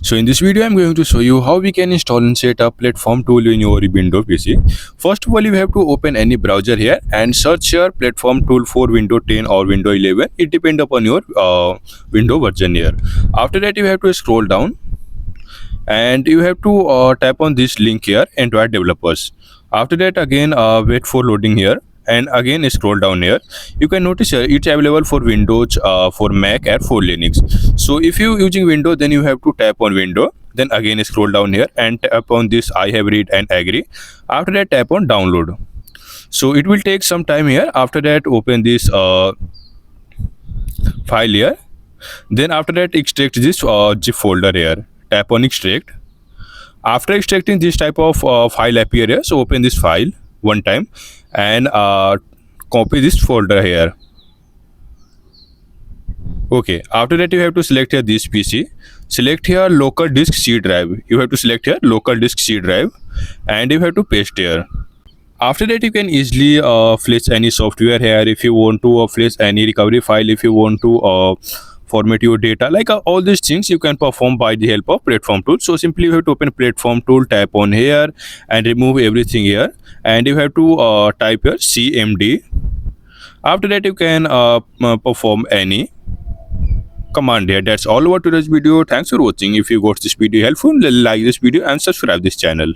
So in this video, I'm going to show you how we can install and set up platform tool in your Windows PC. First of all, you have to open any browser here and search your platform tool for Windows 10 or Windows 11. It depends upon your Windows version here. After that, you have to scroll down and you have to tap on this link here, Android Developers. After that, again wait for loading here. And again scroll down here, you can notice here it's available for Windows, for Mac and for Linux. So if you using Windows, then you have to tap on Windows, then again scroll down here and tap on this I have read and agree. After that, tap on download. So it will take some time here. After that, open this file here, then after that extract this zip folder here, tap on extract. After extracting this type of file appear here, so open this file one time and copy this folder here. Okay, after that you have to select here this PC, select here local disk C drive. You have to select here local disk C drive and you have to paste here. After that, you can easily flash any software here. If you want to flash any recovery file, if you want to format your data, like all these things you can perform by the help of platform tool. So simply you have to open platform tool, tap on here and remove everything here, and you have to type here cmd. After that, you can perform any command here. That's all about today's video. Thanks for watching. If you got this video helpful, like this video and subscribe this channel.